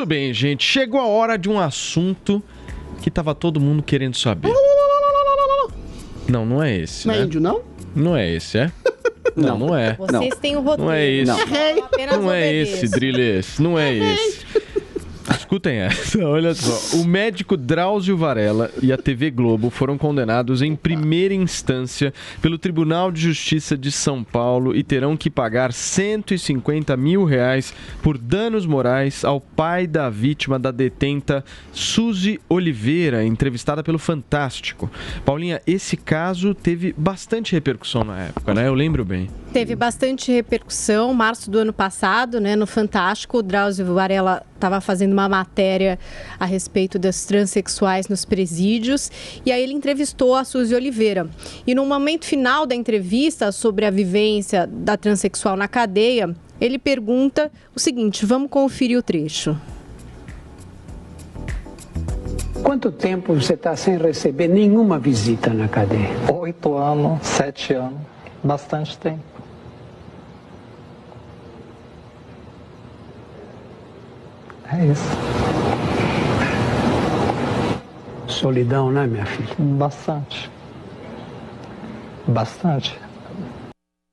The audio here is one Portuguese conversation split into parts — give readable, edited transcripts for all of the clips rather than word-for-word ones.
Tudo bem, gente. Chegou a hora de um assunto que tava todo mundo querendo saber. Não, não é esse, Não né? é índio, não? Não é esse, é? Não, não é. Vocês têm o roteiro. Não é esse. Apenas Não é obedeço. esse, Drilês. Não é esse. Escutem essa, olha só. O médico Drauzio Varela e a TV Globo foram condenados em primeira instância pelo Tribunal de Justiça de São Paulo e terão que pagar R$150 mil por danos morais ao pai da vítima da detenta Suzy Oliveira, entrevistada pelo Fantástico. Paulinha, esse caso teve bastante repercussão na época, né? Eu lembro bem. Teve bastante repercussão. Março do ano passado, né, no Fantástico, o Drauzio Varela estava fazendo uma matéria a respeito das transexuais nos presídios e aí ele entrevistou a Suzy Oliveira. E no momento final da entrevista sobre a vivência da transexual na cadeia, ele pergunta o seguinte, vamos conferir o trecho. Quanto tempo você está sem receber nenhuma visita na cadeia? 8 anos, 7 anos, bastante tempo. É isso. Solidão, né, minha filha? Bastante. Bastante.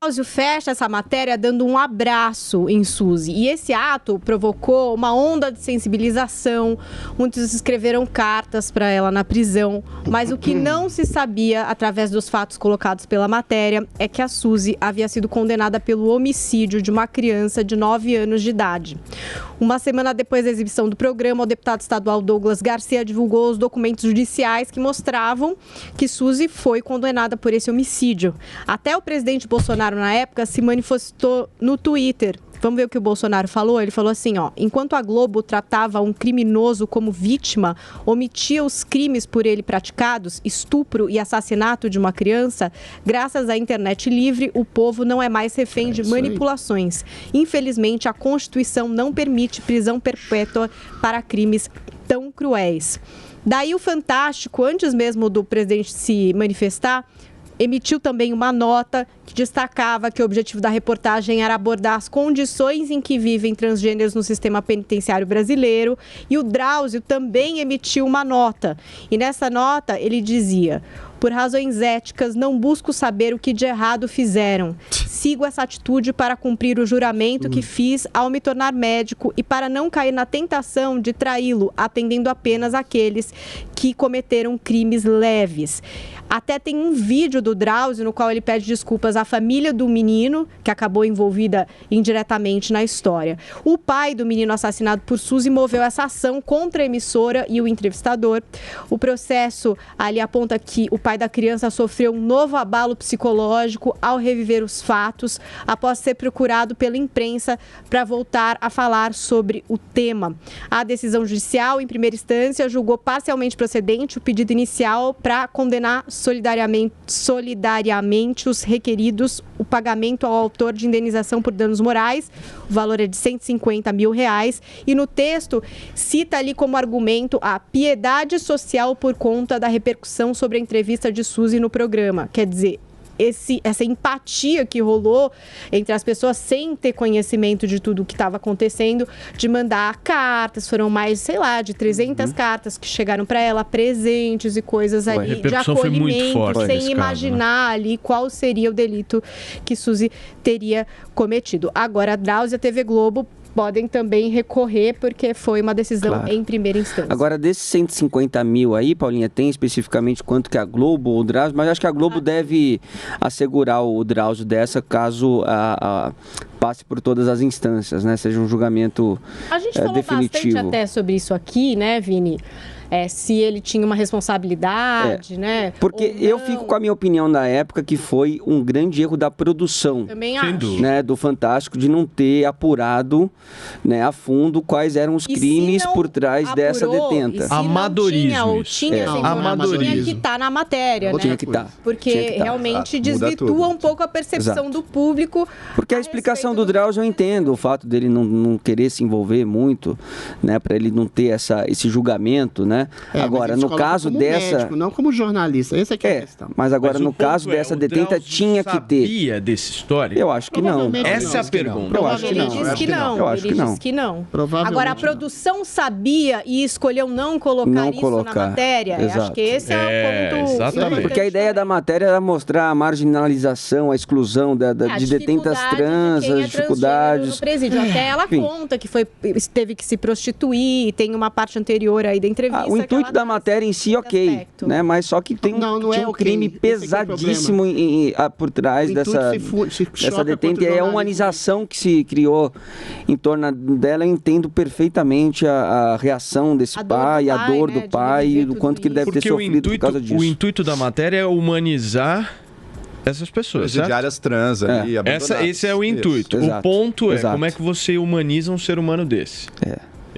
Drauzio fecha essa matéria dando um abraço em Suzy. E esse ato provocou uma onda de sensibilização. Muitos escreveram cartas para ela na prisão. Mas o que não se sabia, através dos fatos colocados pela matéria, é que a Suzy havia sido condenada pelo homicídio de uma criança de 9 anos de idade. Uma semana depois da exibição do programa, o deputado estadual Douglas Garcia divulgou os documentos judiciais que mostravam que Suzy foi condenada por esse homicídio. Até o presidente Bolsonaro, na época, se manifestou no Twitter. Vamos ver o que o Bolsonaro falou? Ele falou assim, ó, enquanto a Globo tratava um criminoso como vítima, omitia os crimes por ele praticados, estupro e assassinato de uma criança, graças à internet livre, o povo não é mais refém de manipulações. Infelizmente, a Constituição não permite prisão perpétua para crimes tão cruéis. Daí o Fantástico, antes mesmo do presidente se manifestar, emitiu também uma nota que destacava que o objetivo da reportagem era abordar as condições em que vivem transgêneros no sistema penitenciário brasileiro. E o Drauzio também emitiu uma nota. E nessa nota ele dizia: por razões éticas, não busco saber o que de errado fizeram. Sigo essa atitude para cumprir o juramento que fiz ao me tornar médico e para não cair na tentação de traí-lo, atendendo apenas aqueles que cometeram crimes leves. Até tem um vídeo do Drauzio no qual ele pede desculpas à família do menino, que acabou envolvida indiretamente na história. O pai do menino assassinado por Suzy moveu essa ação contra a emissora e o entrevistador. O processo ali aponta que o pai da criança sofreu um novo abalo psicológico ao reviver os fatos, após ser procurado pela imprensa para voltar a falar sobre o tema. A decisão judicial, em primeira instância, julgou parcialmente procedente o pedido inicial para condenar solidariamente os requeridos o pagamento ao autor de indenização por danos morais. O valor é de R$150 mil. E no texto cita ali como argumento a piedade social por conta da repercussão sobre a entrevista de Suzy no programa. Quer dizer, essa empatia que rolou entre as pessoas sem ter conhecimento de tudo o que estava acontecendo, de mandar cartas, foram mais, sei lá, de 300 cartas que chegaram para ela, presentes e coisas ali de acolhimento, sem imaginar ali qual seria o delito que Suzy teria cometido. Agora, a Drauzio e a TV Globo podem também recorrer, porque foi uma decisão em primeira instância. Agora, desses 150 mil aí, Paulinha, tem especificamente quanto que a Globo ou o Drauzio, mas acho que a Globo deve assegurar o Drauzio dessa, caso passe por todas as instâncias, né? Seja um julgamento definitivo. A gente falou bastante até sobre isso aqui, né, Vini? Se ele tinha uma responsabilidade, né? Porque eu fico com a minha opinião na época que foi um grande erro da produção. Também acho. Né, do Fantástico, de não ter apurado, né, a fundo quais eram os crimes por trás dessa detenta. Amadorismo. Tinha que estar na matéria, né? Tinha que estar. Porque realmente desvirtua um pouco a percepção do público. Porque a explicação do Drauzio eu entendo, o fato dele não querer se envolver muito, né, para ele não ter esse julgamento, né? né? Agora, no caso dessa... médico, não como jornalista, essa é a questão. Mas agora, no caso dessa detenta, tinha que ter. Sabia desse histórico? Eu acho que não. Essa é a pergunta. Eu acho que não. Ele disse que não. Agora, a produção sabia e escolheu não colocar isso na matéria? Exato. Acho que esse é o ponto. Exatamente. Porque a ideia da matéria era mostrar a marginalização, a exclusão de detentas trans, as dificuldades. No presídio. Até ela conta que teve que se prostituir, tem uma parte anterior aí da entrevista. O intuito da matéria em si, ok, né? Mas só que tem um crime pesadíssimo por trás dessa detenta, e a humanização que se criou em torno dela. Eu entendo perfeitamente a reação desse pai, a dor do pai, e do quanto que ele deve ter sofrido por causa disso. O intuito da matéria é humanizar essas pessoas, presidiárias trans ali, abandonadas. Esse é o intuito. O ponto é como é que você humaniza um ser humano desse.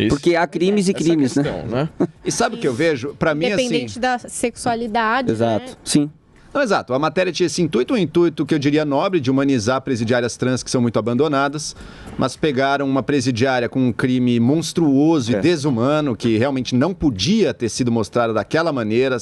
Porque há crimes e crimes, questão, né? E sabe o que eu vejo? Para mim, independente da sexualidade, Exato, sim. Não, exato. A matéria tinha esse intuito, um intuito que eu diria nobre, de humanizar presidiárias trans que são muito abandonadas, mas pegaram uma presidiária com um crime monstruoso e desumano, que realmente não podia ter sido mostrado daquela maneira,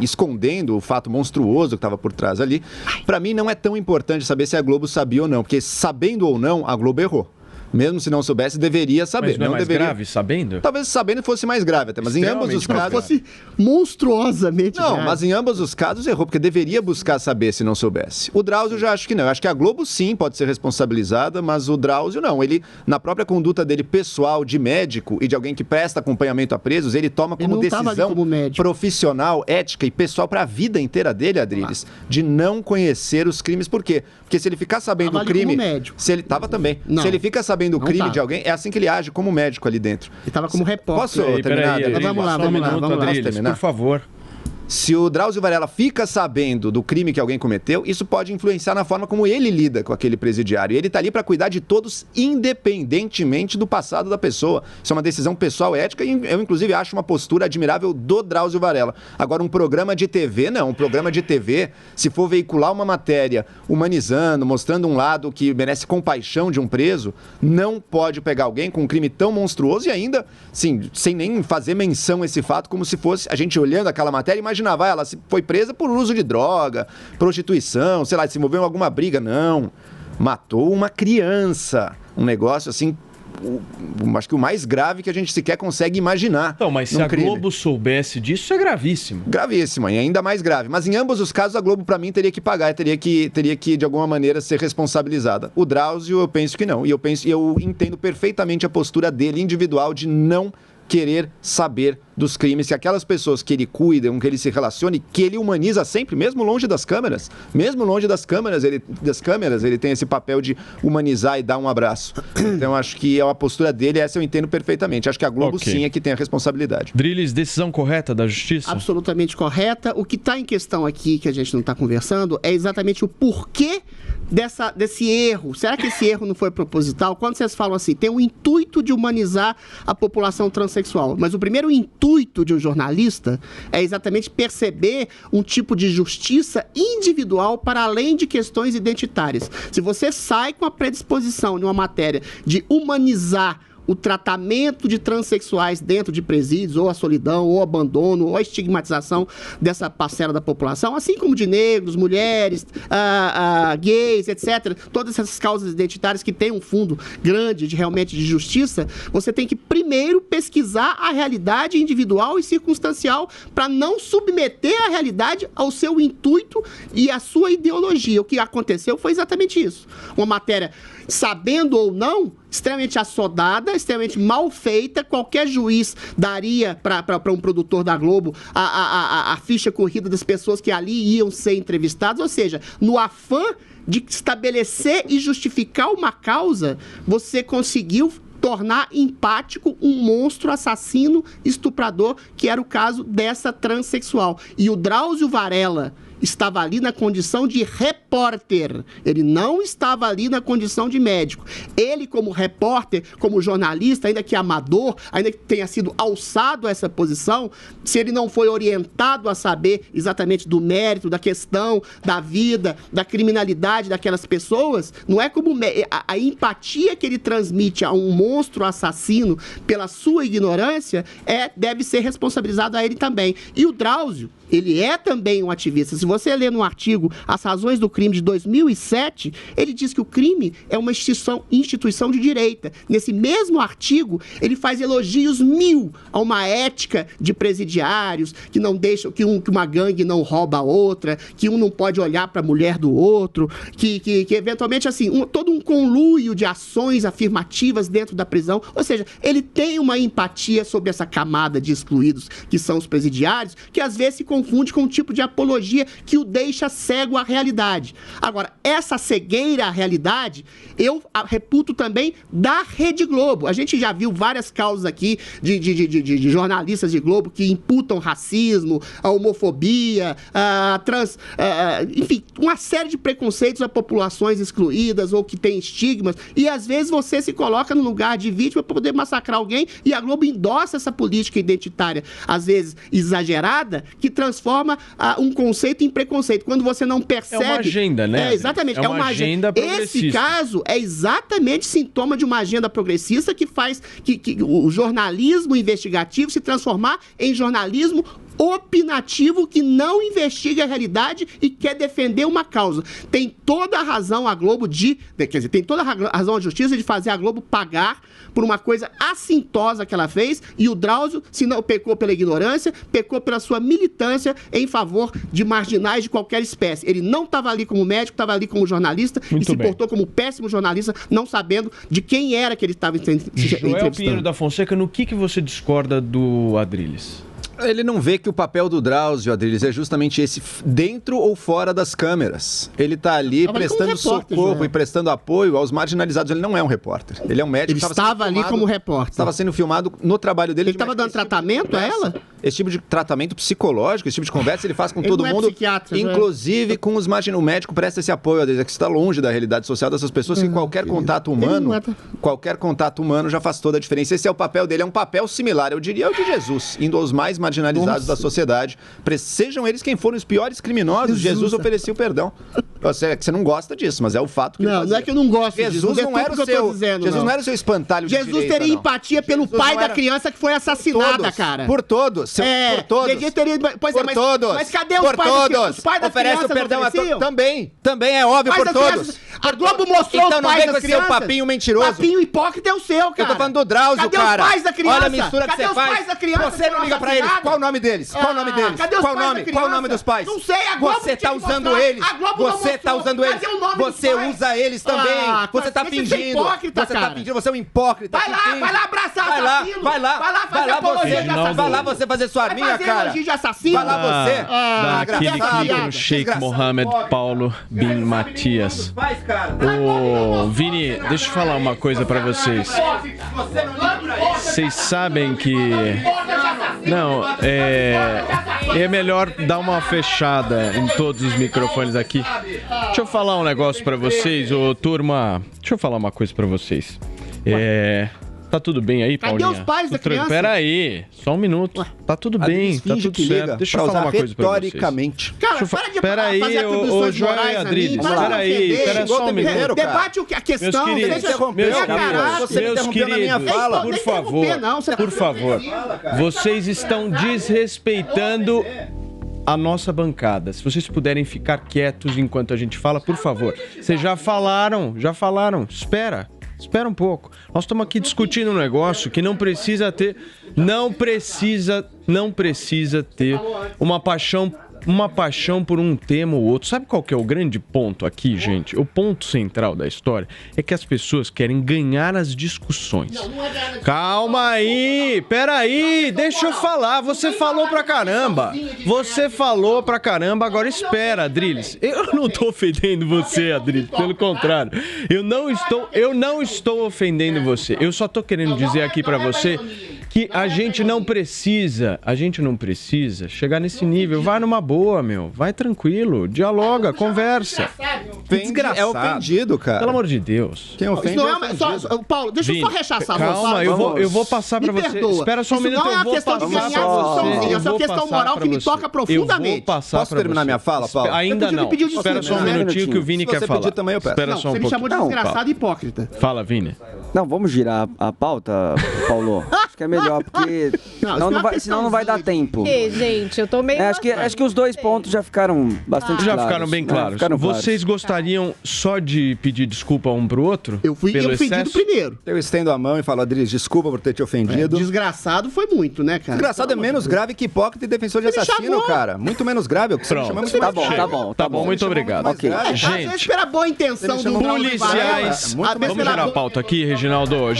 escondendo o fato monstruoso que estava por trás ali. Para mim, não é tão importante saber se a Globo sabia ou não, porque sabendo ou não, a Globo errou. Mesmo se não soubesse, deveria saber. Mas não é mais grave sabendo? Talvez sabendo fosse mais grave até, mas em ambos os casos... fosse monstruosamente grave. Mas em ambos os casos errou, porque deveria buscar saber se não soubesse. O Drauzio já acho que não. Eu acho que a Globo sim pode ser responsabilizada, mas o Drauzio não. Ele, na própria conduta dele pessoal, de médico e de alguém que presta acompanhamento a presos, ele toma como decisão profissional, ética e pessoal para a vida inteira dele, Adriles, de não conhecer os crimes. Por quê? Porque se ele ficar sabendo do crime... Se ele estava também. Não. Se ele fica sabendo o crime de alguém, é assim que ele age como médico ali dentro. Ele estava como repórter. Posso terminar? Vamos lá. Por favor. Se o Drauzio Varela fica sabendo do crime que alguém cometeu, isso pode influenciar na forma como ele lida com aquele presidiário. E ele está ali para cuidar de todos, independentemente do passado da pessoa. Isso é uma decisão pessoal ética e eu, inclusive, acho uma postura admirável do Drauzio Varela. Agora, um programa de TV, não. Um programa de TV, se for veicular uma matéria humanizando, mostrando um lado que merece compaixão de um preso, não pode pegar alguém com um crime tão monstruoso e ainda, sim, sem nem fazer menção a esse fato, como se fosse a gente olhando aquela matéria, imaginava, ela foi presa por uso de droga, prostituição, sei lá, se envolveu em alguma briga. Não. Matou uma criança. Um negócio assim, acho que o mais grave que a gente sequer consegue imaginar. Não, mas se a Globo soubesse disso, é gravíssimo. Gravíssimo, e ainda mais grave. Mas em ambos os casos, a Globo, para mim, teria que pagar, teria que, de alguma maneira, ser responsabilizada. O Drauzio, eu penso que não. E eu entendo perfeitamente a postura dele, individual, de não querer saber dos crimes, que aquelas pessoas que ele cuida, com que ele se relacione, que ele humaniza sempre, mesmo longe das câmeras. Mesmo longe das câmeras, ele tem esse papel de humanizar e dar um abraço. Então, acho que é uma postura dele, essa eu entendo perfeitamente. Acho que a Globo, sim, é que tem a responsabilidade. Drilis, decisão correta da Justiça? Absolutamente correta. O que está em questão aqui, que a gente não está conversando, é exatamente o porquê desse erro. Será que esse erro não foi proposital? Quando vocês falam assim, tem o intuito de humanizar a população transexual, mas o primeiro intuito de um jornalista é exatamente perceber um tipo de justiça individual para além de questões identitárias. Se você sai com a predisposição de uma matéria de humanizar o tratamento de transexuais dentro de presídios, ou a solidão, ou o abandono, ou a estigmatização dessa parcela da população, assim como de negros, mulheres, gays, etc. Todas essas causas identitárias que têm um fundo grande realmente de justiça, você tem que primeiro pesquisar a realidade individual e circunstancial para não submeter a realidade ao seu intuito e à sua ideologia. O que aconteceu foi exatamente isso. Uma matéria, sabendo ou não, extremamente assodada, extremamente mal feita. Qualquer juiz daria para um produtor da Globo a ficha corrida das pessoas que ali iam ser entrevistadas. Ou seja, no afã de estabelecer e justificar uma causa, você conseguiu tornar empático um monstro assassino, estuprador, que era o caso dessa transexual. E o Drauzio Varela estava ali na condição de repórter. Ele não estava ali na condição de médico. Ele, como repórter, como jornalista, ainda que amador, ainda que tenha sido alçado a essa posição, se ele não foi orientado a saber exatamente do mérito, da questão, da vida, da criminalidade daquelas pessoas, não é como a empatia que ele transmite a um monstro assassino pela sua ignorância deve ser responsabilizado a ele também. E o Drauzio, ele é também um ativista. Se você ler no artigo As Razões do Crime de 2007, ele diz que o crime é uma instituição de direita. Nesse mesmo artigo, ele faz elogios mil a uma ética de presidiários, que não deixam, que uma gangue não rouba a outra, que um não pode olhar para a mulher do outro, que eventualmente, assim, todo um conluio de ações afirmativas dentro da prisão. Ou seja, ele tem uma empatia sobre essa camada de excluídos que são os presidiários, que às vezes se confunde com um tipo de apologia que o deixa cego à realidade. Agora, essa cegueira à realidade, eu reputo também da Rede Globo. A gente já viu várias causas aqui de jornalistas de Globo que imputam racismo, a homofobia, enfim, uma série de preconceitos a populações excluídas ou que têm estigmas, e às vezes você se coloca no lugar de vítima para poder massacrar alguém, e a Globo endossa essa política identitária, às vezes exagerada, que transforma um conceito em preconceito. Quando você não percebe... É uma agenda, né? Exatamente. É uma agenda progressista. Esse caso é exatamente sintoma de uma agenda progressista que faz que o jornalismo investigativo se transformar em jornalismo opinativo que não investiga a realidade e quer defender uma causa. Tem toda a razão a Globo tem toda a razão a justiça de fazer a Globo pagar por uma coisa assintosa que ela fez, e o Drauzio, se não pecou pela ignorância, pecou pela sua militância em favor de marginais de qualquer espécie. Ele não estava ali como médico, estava ali como jornalista. Muito e se portou como péssimo jornalista, não sabendo de quem era que ele estava entrevistando. Joel Pinheiro da Fonseca, no que você discorda do Adrilles? Ele não vê que o papel do Drauzio, Adrilles, é justamente esse, dentro ou fora das câmeras. Ele está ali prestando socorro e prestando apoio aos marginalizados. Ele não é um repórter. Ele é um médico. Ele estava ali como repórter. Estava sendo filmado no trabalho dele. Ele estava dando tratamento a ela? Esse tipo de tratamento psicológico, esse tipo de conversa, ele faz com todo mundo, inclusive com os marginais. O médico presta esse apoio, Adrilles, que está longe da realidade social dessas pessoas, que qualquer contato humano já faz toda a diferença. Esse é o papel dele, é um papel similar, eu diria, ao de Jesus, indo aos mais marginalizados da sociedade. Sejam eles quem forem os piores criminosos, Jesus ofereceu perdão. Você não gosta disso, mas é o fato que ele fazia. Não é que eu não gosto disso. Jesus não era o seu, Jesus não era o seu espantalho de Jesus direita, teria empatia pelo pai da criança que foi assassinada, cara. Por todos. Por todos. Mas cadê os pais da criança? Os pais da criança perdão a todos. Também é óbvio, por todos. A Globo mostrou os pais das crianças. Então não vem com esse seu papinho mentiroso. Papinho hipócrita é o seu, cara. Eu tô falando do Drauzio, cara. Cadê os pais da criança? Olha a mistura que você faz. Você não liga pra eles. Qual o nome deles? Qual o nome deles? Cadê os pais da criança? Qual o nome dos pais? Não sei, a Globo Você tá usando eles. Você tá usando eles. Você usa eles também. Você tá fingindo. Você tá fingindo. Você é um hipócrita. Vai lá abraçar assassino. Vai lá você fazer sua arminha, cara. Vai lá você. Daquele clipe no Sheikh Mohammed Paulo bin Matias. Ô, Vini, deixa eu falar uma coisa pra vocês. Vocês sabem que... Não, é melhor dar uma fechada em todos os microfones aqui. Deixa eu falar um negócio pra vocês, ô turma. Deixa eu falar uma coisa pra vocês. Tá tudo bem aí, Paulinha? Cadê os pais da criança? Pera aí, só um minuto. Tá tudo bem, tá tudo certo. Deixa eu falar uma coisa pra vocês. Cara, para de fazer atribuições morais a mim. Pera só um minuto. Debate a questão. Meus queridos, por favor, vocês estão desrespeitando a nossa bancada. Se vocês puderem ficar quietos enquanto a gente fala, por favor. Vocês já falaram. Espera um pouco. Nós estamos aqui discutindo um negócio que não precisa ter uma paixão por um tema ou outro. Sabe qual que é o grande ponto aqui, gente? O ponto central da história é que as pessoas querem ganhar as discussões. Calma aí, peraí, deixa eu falar. Você falou pra caramba. Agora espera, Adrilles. Eu não tô ofendendo você, Adrilles. Pelo contrário, eu não estou ofendendo você. Eu só tô querendo dizer aqui pra você que a gente não precisa chegar nesse nível. Vai numa boa, meu. Vai tranquilo, dialoga, conversa. É ofendido, cara. Pelo amor de Deus. Quem ofende Isso é não é ofendido. só, Paulo, deixa eu só rechaçar. Calma, eu vou passar pra Me você. perdoa. Espera só um Isso minuto, não é eu uma vou questão de passar ganhar pra você. discussãozinha, Eu essa é uma vou questão passar moral pra que me você. toca profundamente. Eu vou passar Posso pra terminar você. minha fala, Paulo? Ainda Eu podia não. pedir Espera desculpa, só um né? minutinho que o Vini Se quer você falar. pedir também, eu peço. Espera Não, só um você me chamou pouquinho. de desgraçado e hipócrita. Fala, Vini. Não, vamos girar a pauta, Paulo. Acho que é melhor, porque senão não vai dar tempo. Gente, eu tô meio... Acho que os 2 pontos já ficaram bastante Já claros. ficaram bem claros. Ficaram Vocês gostariam só de pedir desculpa um pro outro? Eu fui pelo ofendido excesso? primeiro. Eu estendo a mão e falo, Adriles, desculpa por ter te ofendido. Desgraçado foi muito, né, cara? Desgraçado é menos grave que hipócrita e defensor de Você me assassino, chamou. cara. Muito menos grave. O que você me Pronto. chamou é muito mais grave. Tá bom, muito obrigado. Ok. Às vezes, pela boa intenção do Policiais. Muito Vamos gerar a pauta aqui, Reginaldo.